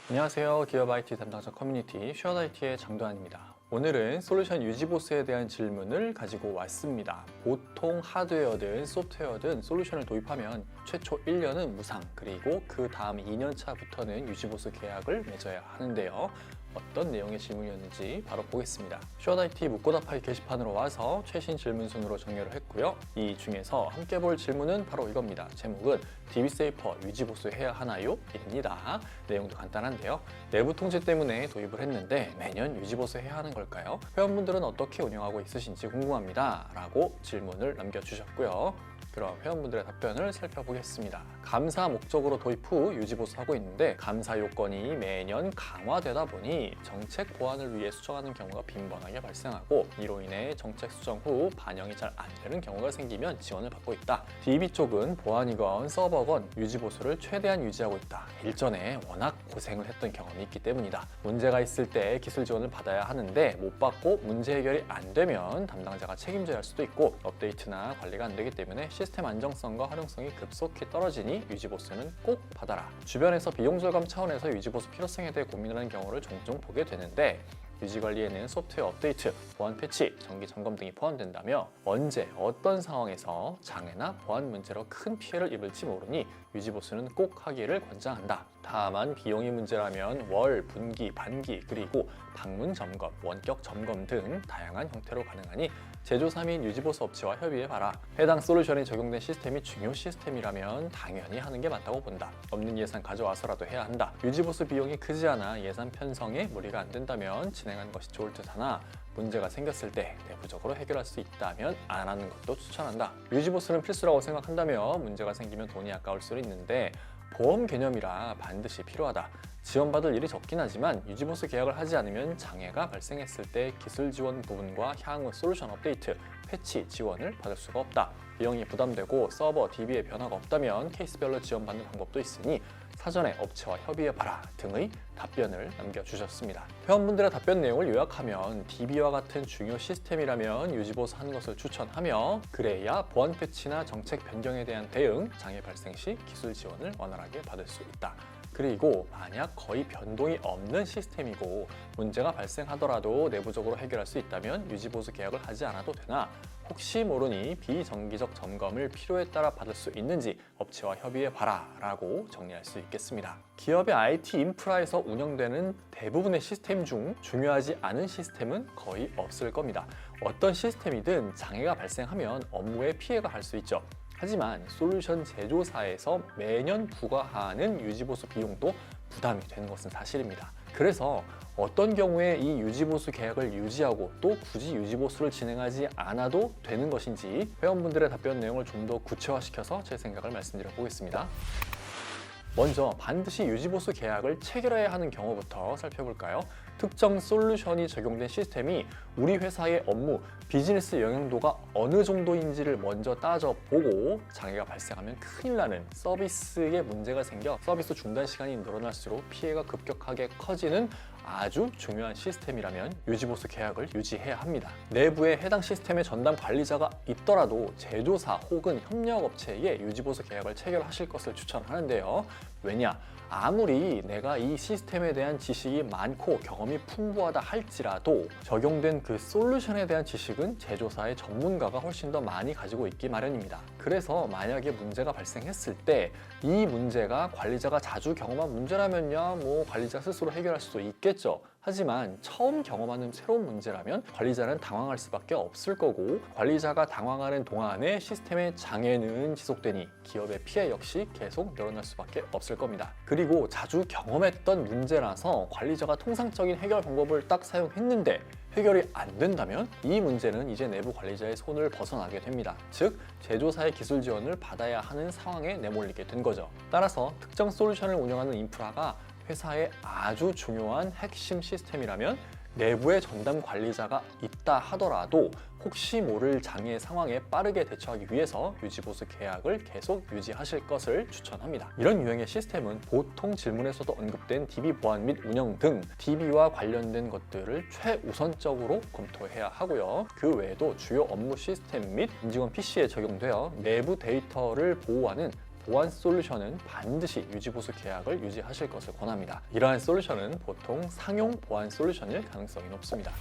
안녕하세요. 기업 IT 담당자 커뮤니티 쉐어드 IT의 장도환입니다. 오늘은 솔루션 유지보스에 대한 질문을 가지고 왔습니다. 보통 하드웨어든 소프트웨어든 솔루션을 도입하면 최초 1년은 무상, 그리고 그 다음 2년차부터는 유지보스 계약을 맺어야 하는데요. 어떤 내용의 질문이었는지 바로 보겠습니다. 쉐어드 IT 묻고답하기 게시판으로 와서 최신 질문 순으로 정렬을 했고요. 이 중에서 함께 볼 질문은 바로 이겁니다. 제목은 DB세이퍼 유지보수 해야 하나요? 입니다. 내용도 간단한데요. 내부 통제 때문에 도입을 했는데 매년 유지보수 해야 하는 걸까요? 회원분들은 어떻게 운영하고 있으신지 궁금합니다. 라고 질문을 남겨주셨고요. 그럼 회원분들의 답변을 살펴보겠습니다. 감사 목적으로 도입 후 유지보수하고 있는데 감사 요건이 매년 강화되다 보니 정책 보완을 위해 수정하는 경우가 빈번하게 발생하고, 이로 인해 정책 수정 후 반영이 잘 안 되는 경우가 생기면 지원을 받고 있다. DB 쪽은 보안이건 서버건 유지보수를 최대한 유지하고 있다. 일전에 워낙 고생을 했던 경험이 있기 때문이다. 문제가 있을 때 기술 지원을 받아야 하는데 못 받고 문제 해결이 안 되면 담당자가 책임져야 할 수도 있고, 업데이트나 관리가 안 되기 때문에 시스템 안정성과 활용성이 급속히 떨어지니 유지보수는 꼭 받아라. 주변에서 비용 절감 차원에서 유지보수 필요성에 대해 고민하는 경우를 종종 보게 되는데, 유지관리에는 소프트웨어 업데이트, 보안 패치, 정기 점검 등이 포함된다며 언제 어떤 상황에서 장애나 보안 문제로 큰 피해를 입을지 모르니 유지보수는 꼭 하기를 권장한다. 다만 비용이 문제라면 월, 분기, 반기, 그리고 방문 점검, 원격 점검 등 다양한 형태로 가능하니 제조사 및 유지보수 업체와 협의해봐라. 해당 솔루션이 적용된 시스템이 중요 시스템이라면 당연히 하는 게 맞다고 본다. 없는 예산 가져와서라도 해야 한다. 유지보수 비용이 크지 않아 예산 편성에 무리가 안 된다면 진행하는 것이 좋을 듯하나, 문제가 생겼을 때 내부적으로 해결할 수 있다면 안 하는 것도 추천한다. 유지보수는 필수라고 생각한다며 문제가 생기면 돈이 아까울 수 있는데 보험 개념이라 반드시 필요하다. 지원받을 일이 적긴 하지만 유지보수 계약을 하지 않으면 장애가 발생했을 때 기술 지원 부분과 향후 솔루션 업데이트, 패치 지원을 받을 수가 없다. 비용이 부담되고 서버, DB에 변화가 없다면 케이스별로 지원받는 방법도 있으니 사전에 업체와 협의해봐라 등의 답변을 남겨주셨습니다. 회원분들의 답변 내용을 요약하면 DB와 같은 중요 시스템이라면 유지보수 하는 것을 추천하며, 그래야 보안 패치나 정책 변경에 대한 대응, 장애 발생 시 기술 지원을 원활하게 받을 수 있다. 그리고 만약 거의 변동이 없는 시스템이고 문제가 발생하더라도 내부적으로 해결할 수 있다면 유지보수 계약을 하지 않아도 되나, 혹시 모르니 비정기적 점검을 필요에 따라 받을 수 있는지 업체와 협의해봐라 라고 정리할 수 있겠습니다. 기업의 IT 인프라에서 운영되는 대부분의 시스템 중 중요하지 않은 시스템은 거의 없을 겁니다. 어떤 시스템이든 장애가 발생하면 업무에 피해가 갈 수 있죠. 하지만 솔루션 제조사에서 매년 부과하는 유지보수 비용도 부담이 되는 것은 사실입니다. 그래서 어떤 경우에 이 유지보수 계약을 유지하고 또 굳이 유지보수를 진행하지 않아도 되는 것인지 회원분들의 답변 내용을 좀 더 구체화시켜서 제 생각을 말씀드려 보겠습니다. 먼저 반드시 유지보수 계약을 체결해야 하는 경우부터 살펴볼까요? 특정 솔루션이 적용된 시스템이 우리 회사의 업무, 비즈니스 영향도가 어느 정도인지를 먼저 따져보고 장애가 발생하면 큰일 나는 서비스에 문제가 생겨 서비스 중단 시간이 늘어날수록 피해가 급격하게 커지는 아주 중요한 시스템이라면 유지보수 계약을 유지해야 합니다. 내부에 해당 시스템의 전담 관리자가 있더라도 제조사 혹은 협력업체에 유지보수 계약을 체결하실 것을 추천하는데요. 왜냐? 아무리 내가 이 시스템에 대한 지식이 많고 경험이 풍부하다 할지라도 적용된 그 솔루션에 대한 지식은 제조사의 전문가가 훨씬 더 많이 가지고 있기 마련입니다. 그래서 만약에 문제가 발생했을 때 이 문제가 관리자가 자주 경험한 문제라면요, 뭐 관리자 스스로 해결할 수도 있겠죠. 하지만 처음 경험하는 새로운 문제라면 관리자는 당황할 수밖에 없을 거고, 관리자가 당황하는 동안에 시스템의 장애는 지속되니 기업의 피해 역시 계속 늘어날 수밖에 없을 겁니다. 그리고 자주 경험했던 문제라서 관리자가 통상적인 해결 방법을 딱 사용했는데 해결이 안 된다면 이 문제는 이제 내부 관리자의 손을 벗어나게 됩니다. 즉, 제조사의 기술 지원을 받아야 하는 상황에 내몰리게 된 거죠. 따라서 특정 솔루션을 운영하는 인프라가 회사의 아주 중요한 핵심 시스템이라면 내부에 전담 관리자가 있다 하더라도 혹시 모를 장애 상황에 빠르게 대처하기 위해서 유지보수 계약을 계속 유지하실 것을 추천합니다. 이런 유형의 시스템은 보통 질문에서도 언급된 DB 보안 및 운영 등 DB와 관련된 것들을 최우선적으로 검토해야 하고요. 그 외에도 주요 업무 시스템 및 임직원 PC에 적용되어 내부 데이터를 보호하는 보안 솔루션은 반드시 유지보수 계약을 유지하실 것을 권합니다. 이러한 솔루션은 보통 상용 보안 솔루션일 가능성이 높습니다.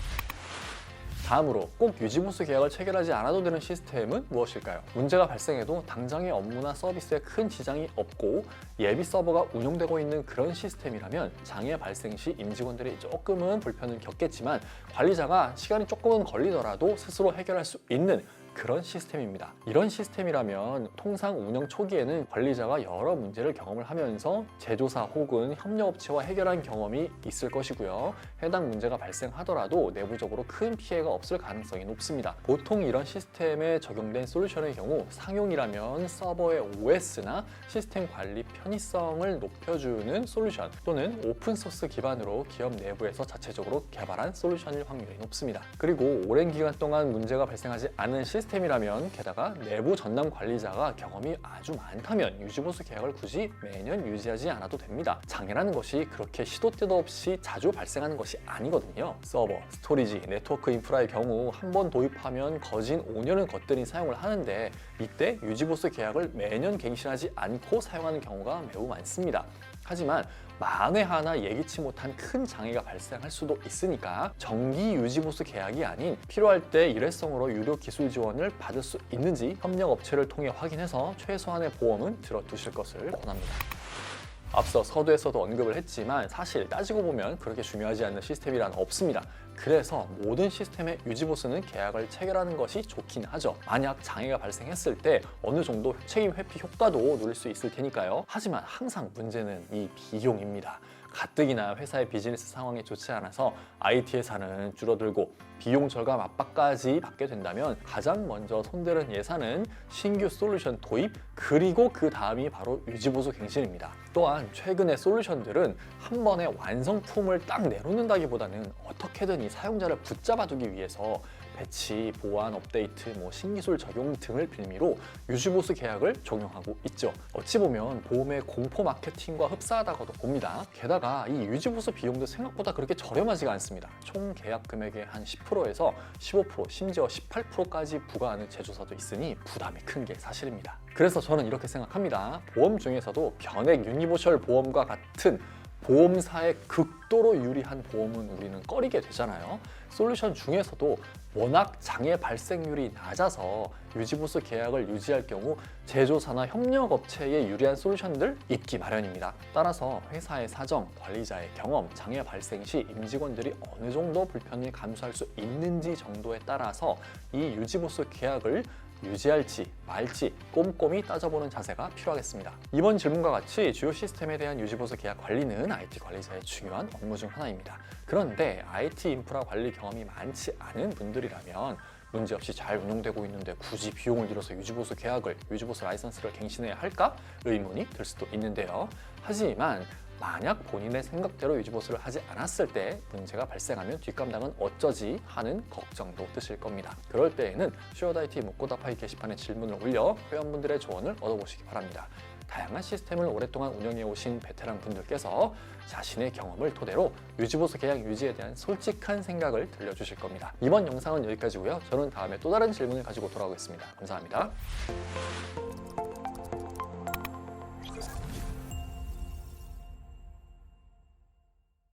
다음으로 꼭 유지보수 계약을 체결하지 않아도 되는 시스템은 무엇일까요? 문제가 발생해도 당장의 업무나 서비스에 큰 지장이 없고 예비 서버가 운영되고 있는 그런 시스템이라면 장애 발생 시 임직원들이 조금은 불편을 겪겠지만 관리자가 시간이 조금은 걸리더라도 스스로 해결할 수 있는 그런 시스템입니다. 이런 시스템이라면 통상 운영 초기에는 관리자가 여러 문제를 경험을 하면서 제조사 혹은 협력업체와 해결한 경험이 있을 것이고요. 해당 문제가 발생하더라도 내부적으로 큰 피해가 없을 가능성이 높습니다. 보통 이런 시스템에 적용된 솔루션의 경우 상용이라면 서버의 OS나 시스템 관리 편의성을 높여주는 솔루션 또는 오픈소스 기반으로 기업 내부에서 자체적으로 개발한 솔루션일 확률이 높습니다. 그리고 오랜 기간 동안 문제가 발생하지 않은 시스템이라면 게다가 내부 전담 관리자가 경험이 아주 많다면 유지보수 계약을 굳이 매년 유지하지 않아도 됩니다. 장애라는 것이 그렇게 시도 때도 없이 자주 발생하는 것이 아니거든요. 서버, 스토리지, 네트워크 인프라의 경우 한 번 도입하면 거진 5년은 거뜬히 사용을 하는데 이때 유지보수 계약을 매년 갱신하지 않고 사용하는 경우가 매우 많습니다. 하지만 만에 하나 예기치 못한 큰 장애가 발생할 수도 있으니까 정기 유지보수 계약이 아닌 필요할 때 일회성으로 유료 기술 지원을 받을 수 있는지 협력업체를 통해 확인해서 최소한의 보험은 들어두실 것을 권합니다. 앞서 서두에서도 언급을 했지만 사실 따지고 보면 그렇게 중요하지 않는 시스템이란 없습니다. 그래서 모든 시스템의 유지보수는 계약을 체결하는 것이 좋긴 하죠. 만약 장애가 발생했을 때 어느 정도 책임 회피 효과도 누릴 수 있을 테니까요. 하지만 항상 문제는 이 비용입니다. 가뜩이나 회사의 비즈니스 상황이 좋지 않아서 IT 회사는 줄어들고 비용 절감 압박까지 받게 된다면 가장 먼저 손대는 예산은 신규 솔루션 도입 그리고 그 다음이 바로 유지보수 갱신입니다. 또한 최근의 솔루션들은 한 번에 완성품을 딱 내놓는다기보다는 어떻게든 이 사용자를 붙잡아두기 위해서 배치, 보안, 업데이트, 신기술 적용 등을 빌미로 유지보수 계약을 적용하고 있죠. 어찌 보면 보험의 공포 마케팅과 흡사하다고도 봅니다. 게다가 이 유지보수 비용도 생각보다 그렇게 저렴하지가 않습니다. 총 계약 금액의 한 10%에서 15%, 심지어 18%까지 부과하는 제조사도 있으니 부담이 큰 게 사실입니다. 그래서 저는 이렇게 생각합니다. 보험 중에서도 변액 유니버셜 보험과 같은 보험사에 극도로 유리한 보험은 우리는 꺼리게 되잖아요. 솔루션 중에서도 워낙 장애 발생률이 낮아서 유지보수 계약을 유지할 경우 제조사나 협력업체에 유리한 솔루션들 있기 마련입니다. 따라서 회사의 사정, 관리자의 경험, 장애 발생 시 임직원들이 어느 정도 불편을 감수할 수 있는지 정도에 따라서 이 유지보수 계약을 유지할지 말지 꼼꼼히 따져보는 자세가 필요하겠습니다. 이번 질문과 같이 주요 시스템에 대한 유지보수 계약 관리는 IT 관리자의 중요한 업무 중 하나입니다. 그런데 IT 인프라 관리 경험이 많지 않은 분들이라면 문제없이 잘 운영되고 있는데 굳이 비용을 들여서 유지보수 계약을, 유지보수 라이선스를 갱신해야 할까? 의문이 들 수도 있는데요. 하지만 만약 본인의 생각대로 유지보수를 하지 않았을 때 문제가 발생하면 뒷감당은 어쩌지 하는 걱정도 드실 겁니다. 그럴 때에는 슈어다이티 묻고답하기 게시판에 질문을 올려 회원분들의 조언을 얻어보시기 바랍니다. 다양한 시스템을 오랫동안 운영해오신 베테랑 분들께서 자신의 경험을 토대로 유지보수 계약 유지에 대한 솔직한 생각을 들려주실 겁니다. 이번 영상은 여기까지고요. 저는 다음에 또 다른 질문을 가지고 돌아오겠습니다. 감사합니다.